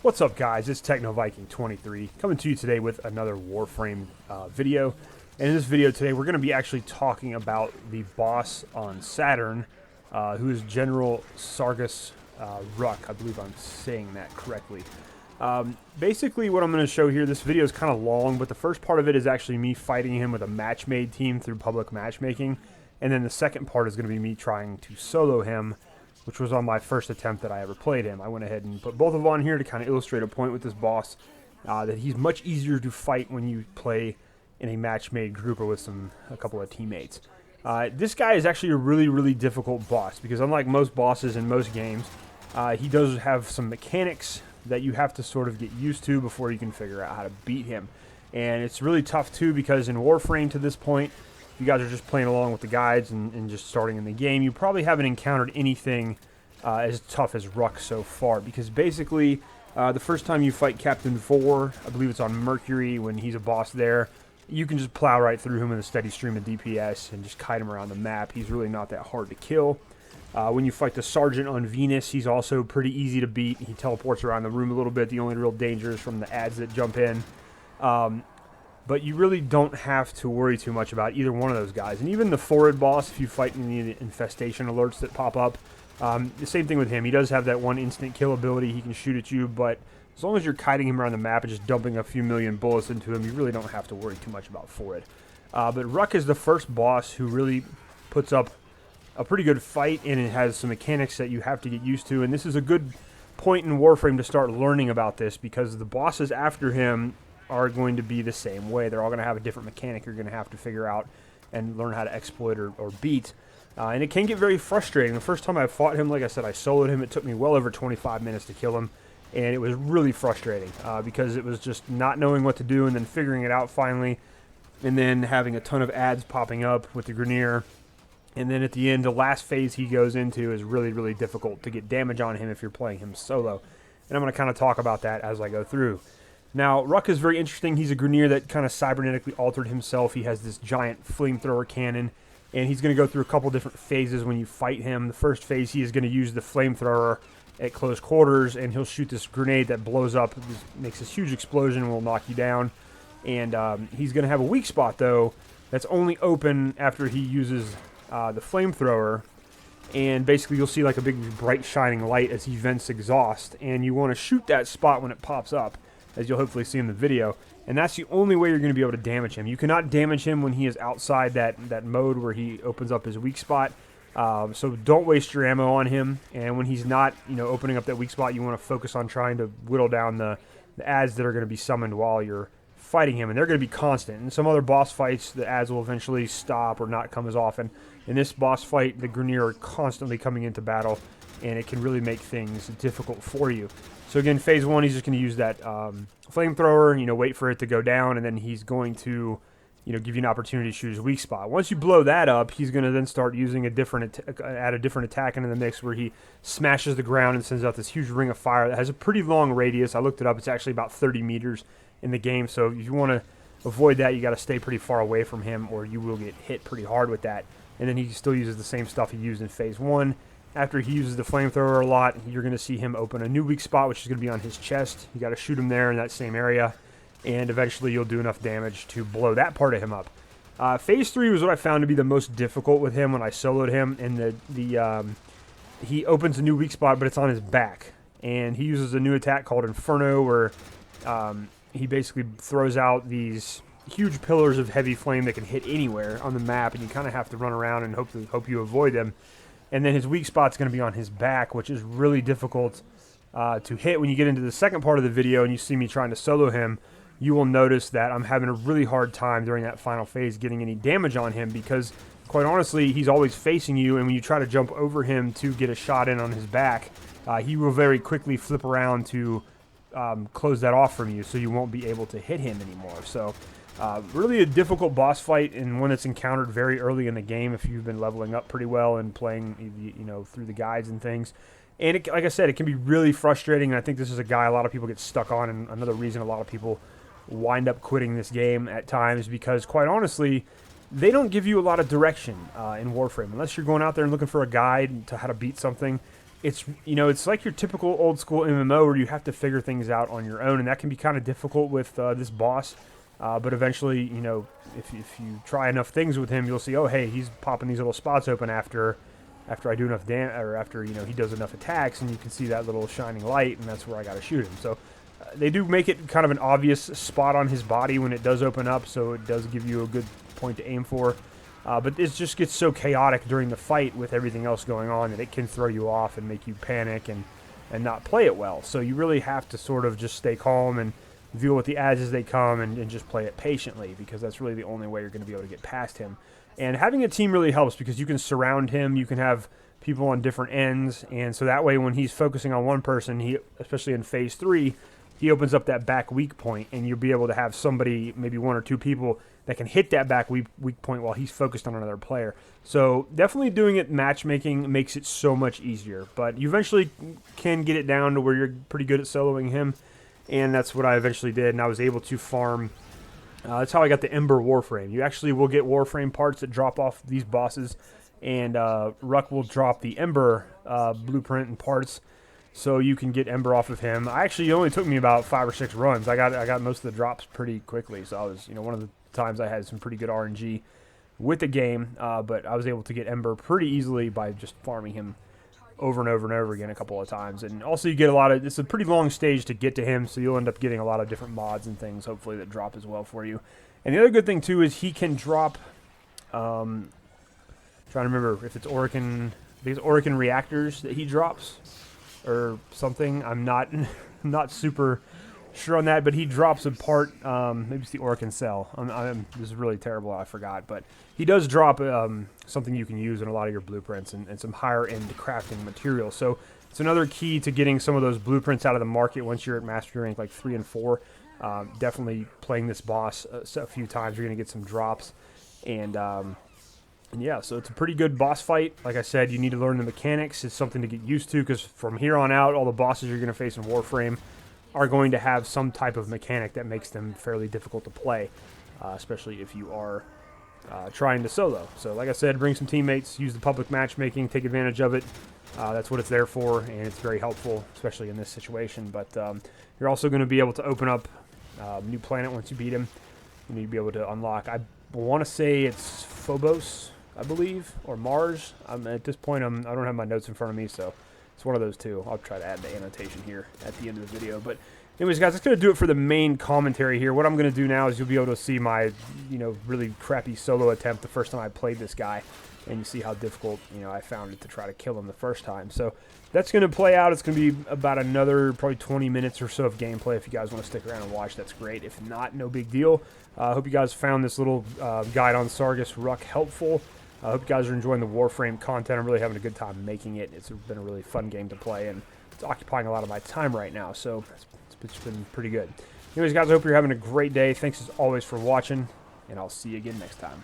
What's up, guys? It's TechnoViking23 coming to you today with another Warframe video. And in this video today, we're going to be actually talking about the boss on Saturn, who is General Sargus Ruk. I believe I'm saying that correctly. Basically, what I'm going to show here, this video is kind of long, but the first part of it is actually me fighting him with a match-made team through public matchmaking. And then the second part is going to be me trying to solo him, which was on my first attempt that I ever played him. I went ahead and put both of them on here to kind of illustrate a point with this boss, that he's much easier to fight when you play in a match-made group or with a couple of teammates. This guy is actually a really difficult boss because unlike most bosses in most games, he does have some mechanics that you have to sort of get used to before you can figure out how to beat him. And it's really tough too because in Warframe to this point, you guys are just playing along with the guides and just starting in the game, you probably haven't encountered anything as tough as Ruck so far, because basically the first time you fight Captain 4, I believe it's on Mercury when he's a boss there, you can just plow right through him with a steady stream of DPS and just kite him around the map. He's really not that hard to kill. When you fight the Sergeant on Venus, he's also pretty easy to beat. He teleports around the room a little bit. The only real danger is from the ads that jump in. But you really don't have to worry too much about either one of those guys. And even the forward boss, if you fight in the infestation alerts that pop up, the same thing with him. He does have that one instant kill ability. He can shoot at you, but as long as you're kiting him around the map and just dumping a few million bullets into him, you really don't have to worry too much about forward. But Ruck is the first boss who really puts up a pretty good fight, and it has some mechanics that you have to get used to. And this is a good point in Warframe to start learning about this, because the bosses after him are going to be the same way. They're all going to have a different mechanic you're going to have to figure out and learn how to exploit or beat. And it can get very frustrating. The first time I fought him, like I said, I soloed him. It took me well over 25 minutes to kill him. And it was really frustrating because it was just not knowing what to do and then figuring it out finally. And then having a ton of ads popping up with the Grineer. And then at the end, the last phase he goes into is really difficult to get damage on him if you're playing him solo. And I'm going to kind of talk about that as I go through. Now, Ruck is very interesting. He's a Grineer that kind of cybernetically altered himself. He has this giant flamethrower cannon, and he's going to go through a couple different phases when you fight him. The first phase, he is going to use the flamethrower at close quarters, and he'll shoot this grenade that blows up, makes this huge explosion, and will knock you down. And he's going to have a weak spot, though, that's only open after he uses the flamethrower. And basically, you'll see like a big, bright, shining light as he vents exhaust, and you want to shoot that spot when it pops up, as you'll hopefully see in the video. And that's the only way you're going to be able to damage him. You cannot damage him when he is outside that mode where he opens up his weak spot. So don't waste your ammo on him. And when he's not, opening up that weak spot, you want to focus on trying to whittle down the ads that are going to be summoned while you're fighting him. And they're going to be constant. In some other boss fights, the ads will eventually stop or not come as often. In this boss fight, the Grineer are constantly coming into battle, and it can really make things difficult for you. So again, phase one, he's just going to use that flamethrower, wait for it to go down, and then he's going to, give you an opportunity to shoot his weak spot. Once you blow that up, he's going to then start using add a different attack into the mix where he smashes the ground and sends out this huge ring of fire that has a pretty long radius. I looked it up. It's actually about 30 meters in the game. So if you want to avoid that, you got to stay pretty far away from him, or you will get hit pretty hard with that. And then he still uses the same stuff he used in phase one. After he uses the flamethrower a lot, you're going to see him open a new weak spot, which is going to be on his chest. You got to shoot him there in that same area, and eventually you'll do enough damage to blow that part of him up. Phase 3 was what I found to be the most difficult with him when I soloed him, and he opens a new weak spot, but it's on his back. And he uses a new attack called Inferno, where he basically throws out these huge pillars of heavy flame that can hit anywhere on the map, and you kind of have to run around and hope you avoid them. And then his weak spot's going to be on his back, which is really difficult to hit. When you get into the second part of the video and you see me trying to solo him, you will notice that I'm having a really hard time during that final phase getting any damage on him, because, quite honestly, he's always facing you, and when you try to jump over him to get a shot in on his back, he will very quickly flip around to close that off from you, so you won't be able to hit him anymore. So really a difficult boss fight, and one that's encountered very early in the game if you've been leveling up pretty well and playing through the guides and things. And like I said, it can be really frustrating, and I think this is a guy a lot of people get stuck on, and another reason a lot of people wind up quitting this game at times, because quite honestly, they don't give you a lot of direction in Warframe. Unless you're going out there and looking for a guide to how to beat something, it's, you know, it's like your typical old school MMO where you have to figure things out on your own, and that can be kind of difficult with this boss. But eventually, you know, if you try enough things with him, you'll see, oh hey, he's popping these little spots open after I do enough damage, or after, you know, he does enough attacks, and you can see that little shining light, and that's where I got to shoot him. So they do make it kind of an obvious spot on his body when it does open up, so it does give you a good point to aim for. But it just gets so chaotic during the fight with everything else going on that it can throw you off and make you panic and not play it well. So you really have to sort of just stay calm and deal with the ads as they come, and just play it patiently, because that's really the only way you're going to be able to get past him. And having a team really helps, because you can surround him, you can have people on different ends, and so that way when he's focusing on one person, he, especially in phase 3, he opens up that back weak point, and you'll be able to have somebody, maybe 1 or 2 people, that can hit that back weak point while he's focused on another player. So definitely doing it matchmaking makes it so much easier, but you eventually can get it down to where you're pretty good at soloing him, and that's what I eventually did, and I was able to farm. That's how I got the Ember Warframe. You actually will get Warframe parts that drop off these bosses, and Ruck will drop the Ember blueprint and parts, so you can get Ember off of him. It only took me about 5 or 6 runs. I got most of the drops pretty quickly, so I was, you know, one of the times I had some pretty good RNG with the game, but I was able to get Ember pretty easily by just farming him over and over and over again a couple of times. And also you get it's a pretty long stage to get to him, so you'll end up getting a lot of different mods and things, hopefully, that drop as well for you. And the other good thing too is he can drop, trying to remember if it's Orokin, these Orokin reactors that he drops or something. I'm not super sure on that, but he drops a part, maybe it's the Orokin Cell. This is really terrible, I forgot, but he does drop something you can use in a lot of your blueprints, and some higher end crafting materials. So it's another key to getting some of those blueprints out of the market once you're at mastery rank like 3 and 4. Definitely playing this boss a few times, you're going to get some drops, and yeah, so it's a pretty good boss fight. Like I said, you need to learn the mechanics. It's something to get used to, because from here on out, all the bosses you're going to face in Warframe are going to have some type of mechanic that makes them fairly difficult to play, especially if you are trying to solo. So like I said, bring some teammates, use the public matchmaking, take advantage of it. That's what it's there for, and it's very helpful, especially in this situation. But you're also going to be able to open up a new planet once you beat him. You need to be able to unlock, I want to say it's Phobos, I believe, or Mars. At this point, I don't have my notes in front of me, so it's one of those two. I'll try to add the annotation here at the end of the video. But anyways, guys, that's going to do it for the main commentary here. What I'm going to do now is you'll be able to see my, you know, really crappy solo attempt the first time I played this guy, and you see how difficult, you know, I found it to try to kill him the first time. So that's going to play out. It's going to be about another probably 20 minutes or so of gameplay. If you guys want to stick around and watch, that's great. If not, no big deal. I hope you guys found this little guide on Sargus Ruk helpful. I hope you guys are enjoying the Warframe content. I'm really having a good time making it. It's been a really fun game to play, and it's occupying a lot of my time right now, so it's been pretty good. Anyways, guys, I hope you're having a great day. Thanks as always for watching, and I'll see you again next time.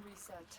Reset.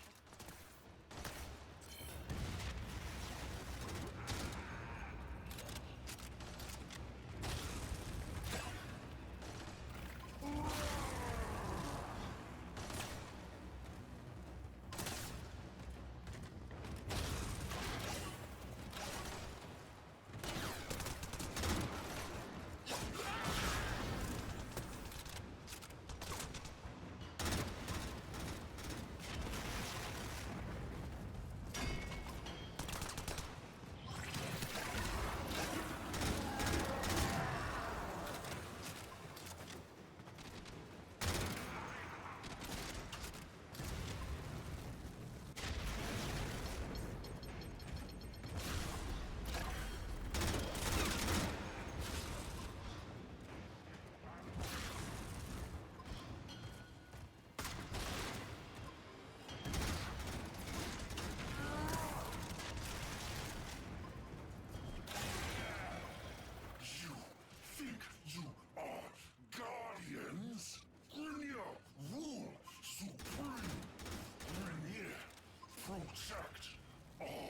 protect all.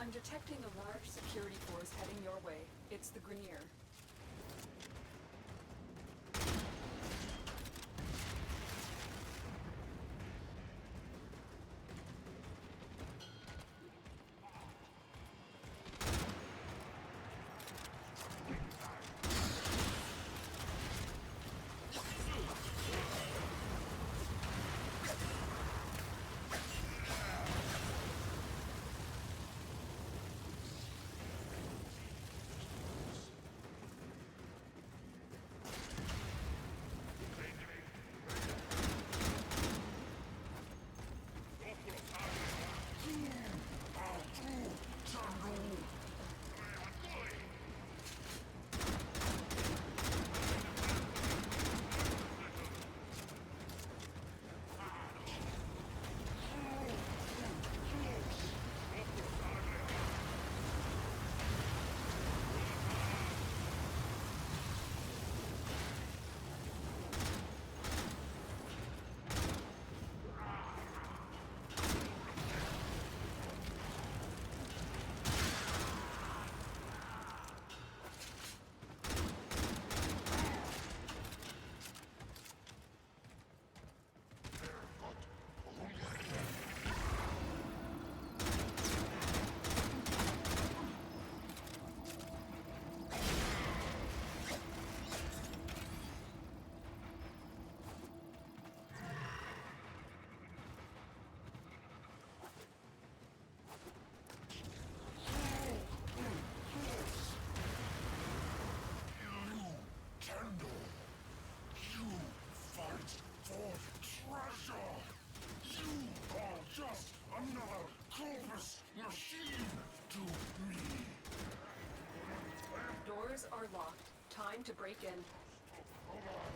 I'm detecting a large security force heading your way. It's the Grenier. Just another corpus machine to me. Doors are locked. Time to break in. Hold on.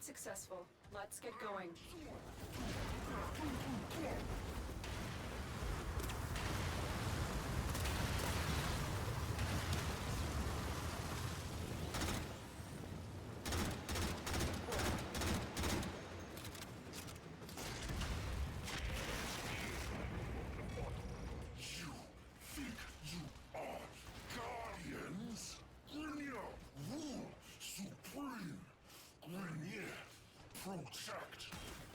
Upgrade successful. Let's get going. You think you are guardians? Grenier rule supreme. Grenier protect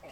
all.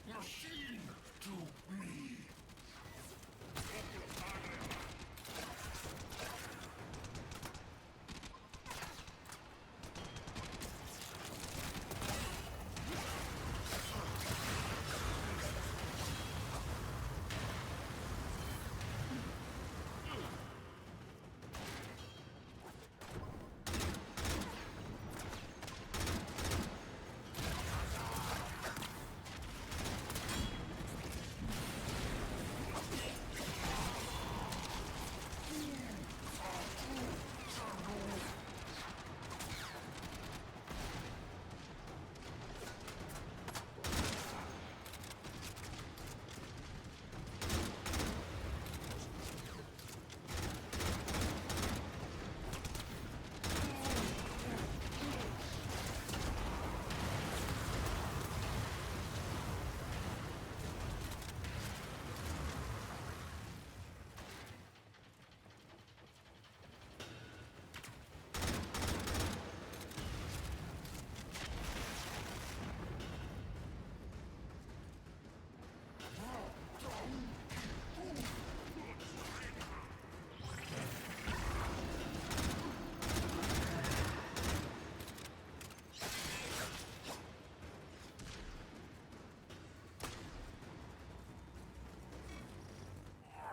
Machine to me.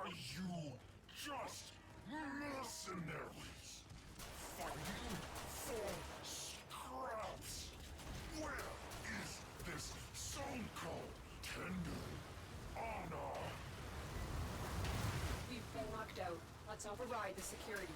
Are you just mercenaries? Fighting for scraps? Where is this so-called tender honor? We've been locked out. Let's override the security.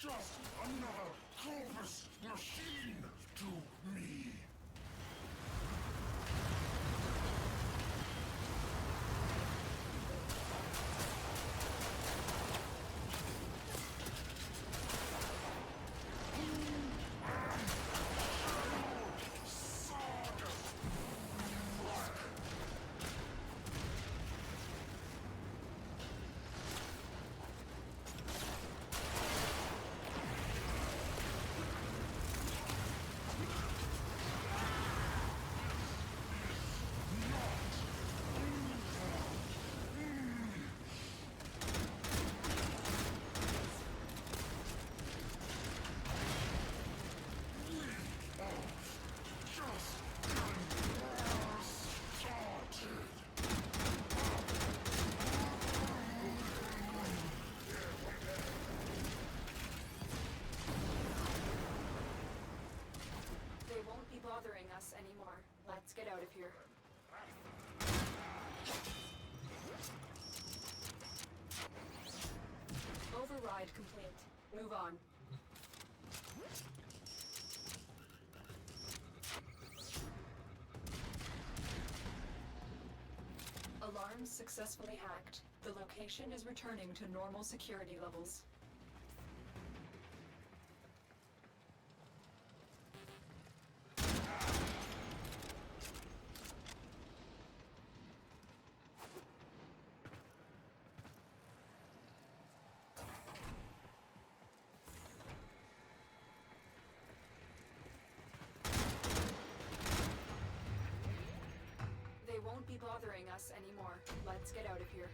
just another Corvus machine to me. Sargus Ruk. Just getting war started. They won't be bothering us anymore. Let's get out of here. Override complete. Move on. Alarms successfully hacked. The location is returning to normal security levels. They won't be bothering us anymore. Let's get out of here.